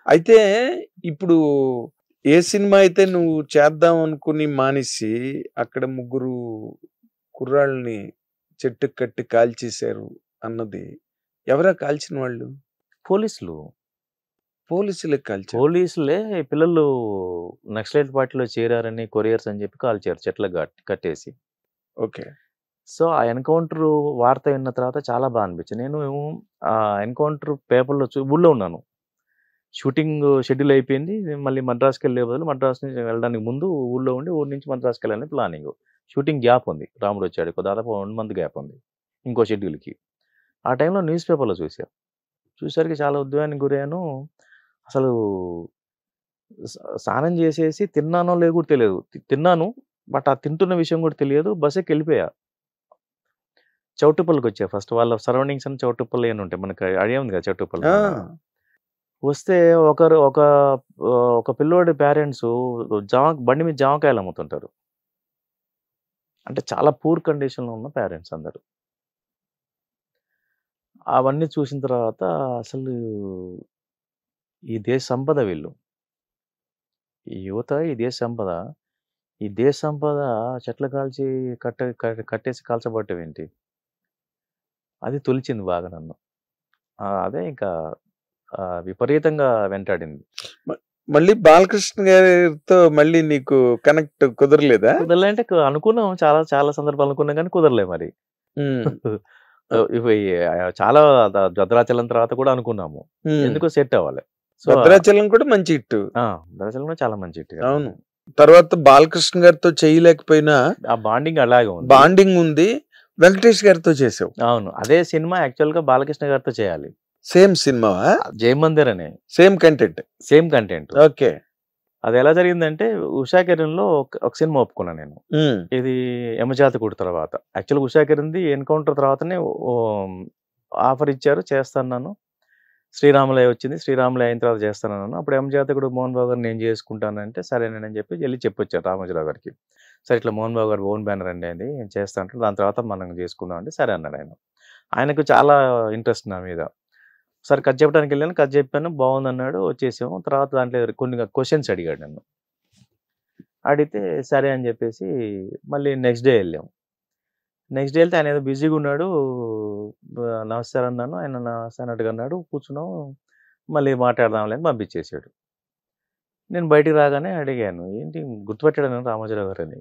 అయితే ఇప్పుడు ఏ సినిమా అయితే నువ్వు చేద్దాం అనుకుని మానేసి అక్కడ ముగ్గురు కుర్రాళ్ళని చెట్టుకు కట్టి కాల్చేశారు అన్నది ఎవరా కాల్చిన వాళ్ళు? పోలీసులు పోలీసులే కాల్చారు. పోలీసులే పిల్లలు నక్సలైట్ పార్టీలో చేరారని కొరియర్స్ అని చెప్పి కాల్చారు చెట్లకు కట్టేసి. ఓకే. సో, ఆ ఎన్‌కౌంటర్ వార్త విన్న తర్వాత చాలా బా అనిపించింది. నేను ఆ ఎన్‌కౌంటర్ పేపర్‌లో ఊళ్ళో ఉన్నాను. షూటింగ్ షెడ్యూల్ అయిపోయింది. మళ్ళీ మద్రాస్‌కెళ్ళే బదులు మద్రాస్ నుంచి వెళ్ళడానికి ముందు ఊళ్ళో ఉండి ఊరు నుంచి మద్రాస్‌కెళ్ళాలని ప్లానింగు. షూటింగ్ గ్యాప్ ఉంది. రాముడొచ్చాడు. దాదాపు 1 మంత్ గ్యాప్ ఉంది. ఇంకో షెడ్యూల్‌కి. ఆ టైంలో న్యూస్ పేపర్‌లో చూసా. చూసేసరికి చాలా ఉద్వేగానికి గురయ్యాను. అసలు స్నానం చేసేసి తిన్నానో లేదో కూడా తెలియదు. తిన్నాను. బట్ ఆ తింటున్న విషయం కూడా తెలియదు. బస్ ఎక్కెళ్ళిపోయా. చౌటుప్పల్‌కొచ్చా ఫస్ట్. వాళ్ళ సరౌండింగ్స్ అన్ని చౌటుప్పల్ అని ఉంటాయి. మనకు ఐడియా ఉంది కదా! చౌటుప్పల్ ఆ! మన. వస్తే ఒక పిల్లోడి పేరెంట్సు బండి మీద జామకాయలు అమ్ముతుంటారు. అంటే చాలా పూర్ కండిషన్‌లో ఉన్న పేరెంట్స్ అందరూ. అవన్నీ చూసిన తర్వాత అసలు ఈ దేశ సంపద వీళ్ళు. ఈ యువత ఈ దేశ సంపద. ఈ దేశ సంపద చెట్లు కాల్చి కట్టేసి కాల్చబట్టమేంటి? అది తొలిచింది బాగా నన్ను. అదే ఇంకా విపరీతంగా వెంటాడింది. మళ్ళీ బాలకృష్ణ గారితో మళ్ళీ నీకు కనెక్ట్ కుదరలేదా? కుదరలే అంటే అనుకున్నాం. చాలా చాలా సందర్భాలు అనుకున్నాం గానీ కుదరలే మరి. ఇవి చాలా భద్రాచలం తర్వాత కూడా అనుకున్నాము. ఎందుకో సెట్ అవ్వలే. భద్రాచలం కూడా మంచి హిట్. భద్రాచలం కూడా చాలా మంచి హిట్. అవును. తర్వాత బాలకృష్ణ గారితో చేయలేకపోయినా ఆ బాండింగ్ అలాగే ఉంది. బాండింగ్ ఉంది. వెంకటేష్ గారితో చేసావు. అవును. అదే సినిమా యాక్చువల్‌గా బాలకృష్ణ గారితో చేయాలి. సేమ్ సినిమావా? జయమందిర్ అనే. Same content. Same content. Okay. అది ఎలా జరిగిందంటే ఉషా కిరణ్‌లో ఒక సినిమా ఒప్పుకున్నా నేను. ఇది యమజాతకుడు తర్వాత. యాక్చువల్‌గా ఉషా కిరణ్‌ది ఎన్‌కౌంటర్ తర్వాతనే ఆఫర్ ఇచ్చారు చేస్తానన్నాను. శ్రీరాములయ్య వచ్చింది. శ్రీరాములయ్య అయిన తర్వాత చేస్తానన్నాను. అప్పుడు యమజాతకుడు మోహన్ బాబు గారు నేను చేసుకుంటానంటే సరేనని చెప్పి ఎళ్లి చెప్పొచ్చారు రామోజీరావు గారికి. సరే ఇట్లా మోహన్ బాబు గారు ఓన్ బ్యానర్ అండి అది చేస్తా అంటారు. దాని తర్వాత మనం చేసుకుందాం అంటే సరే అన్నాడు ఆయన. ఆయనకు చాలా ఇంట్రెస్ట్ నా మీద. సరే కథ చెప్పడానికి వెళ్ళాను. కథ చెప్పాను. బాగుందన్నాడు. వచ్చేసాము. తర్వాత దాంట్లో కొన్ని క్వెషన్స్ అడిగాడు నన్ను. అడిగితే సరే అని చెప్పేసి మళ్ళీ నెక్స్ట్ డే వెళ్ళాం. నెక్స్ట్ డే వెళ్తే ఆయన ఏదో బిజీగా ఉన్నాడు. నమస్తే సార్ అన్నాను. ఆయన నమస్తే అన్నట్టుగా అన్నాడు. కూర్చున్నాం. మళ్ళీ మాట్లాడదాంలే అని పంపించేసాడు. నేను బయటికి రాగానే అడిగాను. ఏంటి గుర్తుపట్టాడా రామోజీరావు గారని.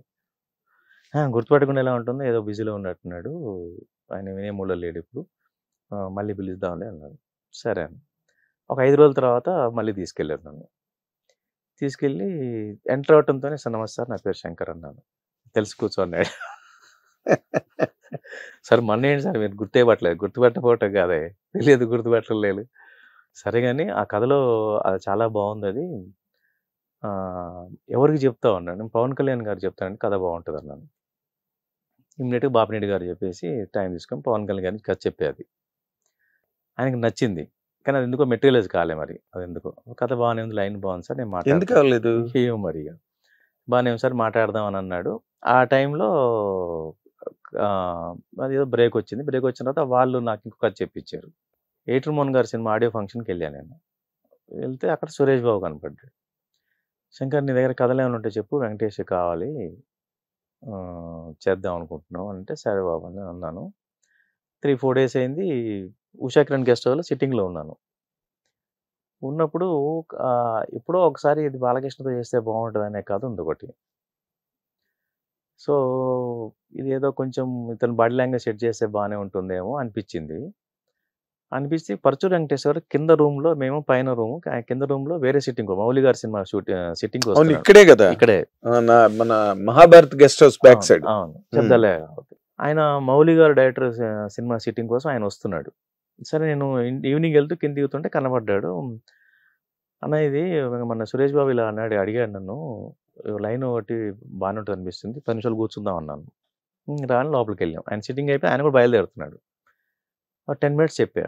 గుర్తుపట్టకుండా ఎలా ఉంటుంది? ఏదో బిజీలో ఉన్నట్టున్నాడు. ఆయన వినే మూడ్‌లో లేడు ఇప్పుడు. మళ్ళీ పిలుద్దాంలే అన్నాడు. సరే అని. ఒక 5 రోజుల తర్వాత మళ్ళీ తీసుకెళ్లారు నన్ను. తీసుకెళ్ళి ఎంటర్ అవ్వటంతోనే సార్ నమస్తే సార్ నా పేరు శంకర్ అన్నాను. తెలిసి కూర్చో అన్నాడు. సార్ మొన్నేంటి సార్ మీరు గుర్తుపట్టలేదు. గుర్తుపట్టకపోవటం కాదే. తెలియదు గుర్తుపట్టలేదు. సరే గాని ఆ కథలో అది చాలా బాగుందది. ఎవరికి చెప్తావు అన్నాడు. నేను పవన్ కళ్యాణ్ గారికి చెప్తానండి కథ బాగుంటదన్నాను. ఇమ్మీడియేట్‌గా బాపినెట్టి గారు చెప్పేసి టైం తీసుకొని పవన్ కళ్యాణ్ గారికి కథ చెప్పేది. ఆయనకి నచ్చింది. కానీ అది ఎందుకో మెటీరియలైజ్ కాలే మరి. అదెందుకో. కథ బాగానే ఉంది. లైన్ బాగుంది సార్ నేను ఎందుకు మాట్లాడతాను. అవ్వలేదు? ఏమో మరి ఇగ. బానే ఉంది సార్ మాట్లాడదాం అని అన్నాడు. ఆ టైంలో అదేదో బ్రేక్ వచ్చింది. బ్రేక్ వచ్చిన తర్వాత వాళ్ళు నాకు ఇంకో కథ చెప్పించారు. ఏటూరు మోహన్ గారి సినిమా ఆడియో ఫంక్షన్‌కెళ్ళా నేను. వెళ్తే అక్కడ సురేష్ బాబు కనపడ్డాడు. శంకర్ నీ దగ్గర కథలేమైనా ఉంటే చెప్పు వెంకటేష్ కావాలి. చేద్దాం అనుకుంటున్నాం అంటే సరే బాబు అని అన్నాను. 3, 4 డేస్ అయింది. ఉషా కిరణ్ గెస్ట్ హౌస్‌లో సిట్టింగ్‌లో ఉన్నాను. ఉన్నప్పుడు ఎప్పుడో ఒకసారి ఇది బాలకృష్ణతో చేస్తే బాగుంటదనే కథ ఉంది ఒకటి. సో, ఇదేదో కొంచెం ఇతను బాడీ లాంగ్వేజ్ సెట్ చేస్తే బానే ఉంటుందేమో అనిపించింది. అనిపిస్తే పరచూరు వెంకటేశ్వర కింద రూమ్‌లో మేము పైన రూము. కింద రూమ్‌లో వేరే సిట్టింగ్ మౌలి గారి సినిమా సిట్టింగ్‌కి అవును. వస్తున్నాడు. ఇక్కడే కదా! ఇక్కడే. మన Mahabharat guest house back side. అవును. శబ్దాలే. ఆయన మౌలి గారు డైరెక్టర్ సినిమా సిట్టింగ్ కోసం ఆయన వస్తున్నాడు. సరే నేను ఈవినింగ్ వెళ్తూ కింద దిగుతుంటే కనపడ్డాడు. అన్న ఇది మన సురేష్ బాబు ఇలా అడిగాడు నన్ను. లైన్ ఒకటి బానే ఉంటది అనిపిస్తుంది. 10 నిమిషాలు కూర్చుందాం అన్నాను. రాని లోపలికెళ్ళాం. ఆయన సిట్టింగ్ అయిపోయి ఆయన కూడా బయలుదేరుతున్నాడు. 10 మినిట్స్ చెప్పా.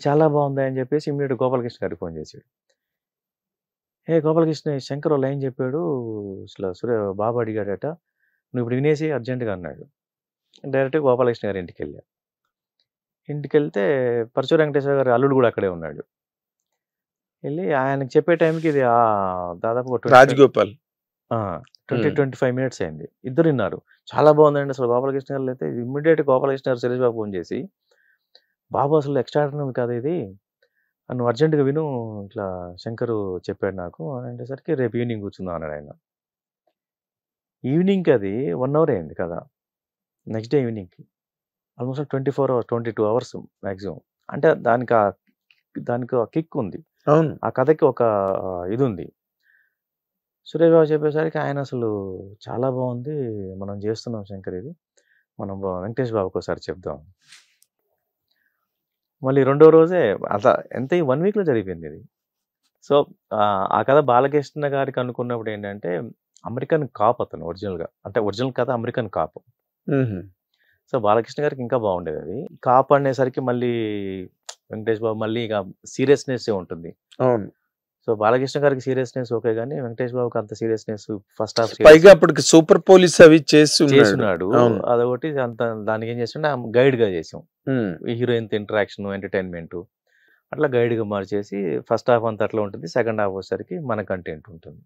చాలా బాగుంది అని చెప్పేసి ఇమ్మీడియేట్‌గా గోపాలకృష్ణ గారికి ఫోన్ చేసాడు. గోపాలకృష్ణ శంకర్ ఓ లైన్ చెప్పాడు. అసలు బాబు అడిగాడట. నువ్వు ఇప్పుడు వినేసి అర్జెంట్‌గా అన్నాడు. డైరెక్ట్‌గా గోపాలకృష్ణ గారి ఇంటికెళ్ళా. ఇంటికెళ్తే పరచూరు వెంకటేశ్వర గారి అల్లుడు కూడా అక్కడే ఉన్నాడు. వెళ్ళి ఆయనకి చెప్పే టైంకి ఇది దాదాపు రాజగోపాల్ 20-25 మినిట్స్ అయింది. ఇద్దరు విన్నారు. చాలా బాగుందండి అసలు. గోపాలకృష్ణ గారు అయితే ఇమ్మీడియట్ గోపాలకృష్ణ గారు శైలేష్ బాబు ఫోన్ చేసి, బాబు అసలు ఎక్స్ట్రాడినరీ కదా ఇది, నువ్వు అర్జెంటుగా విను, ఇట్లా శంకరు చెప్పాడు నాకు అని అనేసరికి రేపు ఈవినింగ్ కూర్చుందాం అన్నాడు ఆయన. ఈవినింగ్కి అది 1 అవర్ అయింది కదా. నెక్స్ట్ డే ఈవినింగ్కి ఆల్మోస్ట్ 24 hours 22 hours మ్యాక్సిమం. అంటే దానికి కిక్ ఉంది. అవును, ఆ కథకి ఒక ఇది ఉంది. సురేష్ బాబు చెప్పేసరికి ఆయన అసలు చాలా బాగుంది, మనం చేస్తున్నాం శంకర్, ఇది మనం వెంకటేష్ బాబుకి ఒకసారి చెప్దాం. మళ్ళీ రెండో రోజే అట్లా ఎంత 1 వీక్లో జరిగిపోయింది ఇది. సో ఆ కథ బాలకృష్ణ గారికి అనుకున్నప్పుడు ఏంటంటే అమెరికన్ కాప్ అతను ఒరిజినల్గా, అంటే ఒరిజినల్ కథ అమెరికన్ కాప్. సో బాలకృష్ణ గారికి ఇంకా బాగుండేది అది. కాప్ అనేసరికి మళ్ళీ వెంకటేష్ బాబు మళ్ళీ ఇక సీరియస్నెస్ ఉంటుంది. అవును. సో బాలకృష్ణ గారికి సీరియస్నెస్ ఓకే, కానీ వెంకటేష్ బాబుకి అంత సీరియస్నెస్ ఫస్ట్ హాఫ్ పైగా అప్పటికి సూపర్ పోలీస్ అవి చేస్తున్నాడు. అదొకటి అంత దానికి ఏం చేస్తుంటే గైడ్ గా చేసాం. హీరోయిన్ ఇంటరాక్షన్, ఎంటర్టైన్మెంట్ అట్లా గైడ్ గా మార్చేసి ఫస్ట్ హాఫ్ అంతా అట్లా ఉంటుంది. సెకండ్ హాఫ్ వచ్చేసరికి మన కంటెంట్ ఉంటుంది.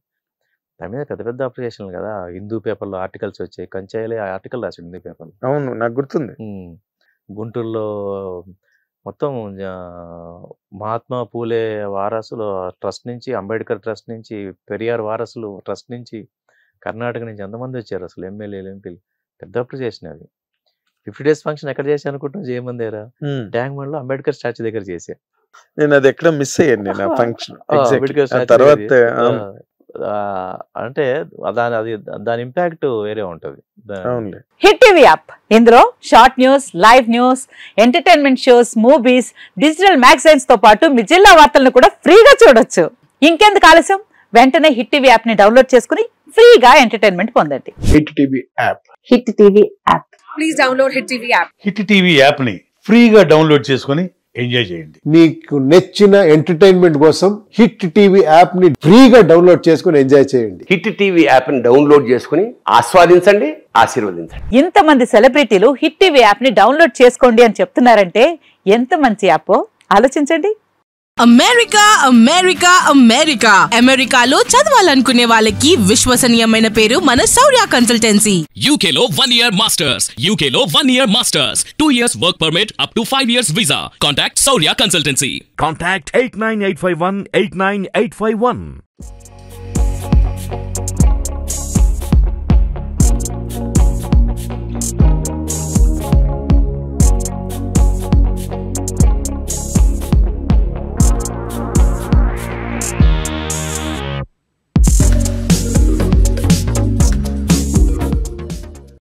దాని మీద పెద్ద పెద్ద అప్లికేషన్లు కదా. హిందూ పేపర్లో ఆర్టికల్స్ వచ్చాయి. కంచాయిలే ఆర్టికల్ రాశాడు హిందూ పేపర్లో. అవును, నాకు గుర్తుంది. గుంటూరులో మొత్తం మహాత్మా పూలే వారసులు ట్రస్ట్ నుంచి, అంబేద్కర్ ట్రస్ట్ నుంచి, పెరియార్ వారసులు ట్రస్ట్ నుంచి, కర్ణాటక నుంచి ఎంతమంది వచ్చారు అసలు, ఎమ్మెల్యేలు, ఎంపీలు. పెద్ద అప్లికేషన్ అది. 50 days ఫంక్షన్ ఎక్కడ చేసి అనుకుంటున్నా, జయమందేరా ట్యాంక్ బండ్ లో అంబేద్కర్ స్టాచ్యూ దగ్గర చేసా. నేను అది ఎక్కడ మిస్ అయ్యాను నేను ఆ ఫంక్షన్. అంబేద్కర్ స్టాచ్యూ అంటే దాని ఇంపాక్ట్ వేరే ఉంటది. హిట్ టీవీ యాప్, ఇందులో short news, live news, entertainment shows, movies, digital magazines తో పాటు మీ జిల్లా వార్తలను కూడా ఫ్రీగా చూడొచ్చు. ఇంకెందుకు ఆలస్యం, వెంటనే హిట్ టీవీ యాప్ ని డౌన్లోడ్ చేసుకుని ఫ్రీగా ఎంటర్టైన్మెంట్ పొందండి. Hit TV app. Hit TV app. Please download hit TV app. Hit TV app ని ఫ్రీగా డౌన్లోడ్ చేసుకుని ఎంజాయ్ చేయండి. మీకు నచ్చిన ఎంటర్టైన్మెంట్ కోసం హిట్ టీవీ యాప్ ని ఫ్రీగా డౌన్లోడ్ చేసుకుని ఎంజాయ్ చేయండి. హిట్ టీవీ యాప్ ని డౌన్లోడ్ చేసుకుని ఆస్వాదించండి, ఆశీర్వదించండి. ఇంతమంది సెలబ్రిటీలు హిట్ టీవీ యాప్ ని డౌన్లోడ్ చేసుకోండి అని చెప్తున్నారంటే ఎంత మంచి యాప్ ఆలోచించండి. అమెరికా అమెరికా అమెరికా అమెరికాలో చదవాలనుకునే వాళ్ళకి విశ్వసనీయమైన పేరు మన శౌర్య కన్సల్టెన్సీ. UK లో 1 year masters, UK లో 1 year masters, 2 years work permit up to 5 years visa. Contact Shaurya Consultancy. Contact 89851 89851.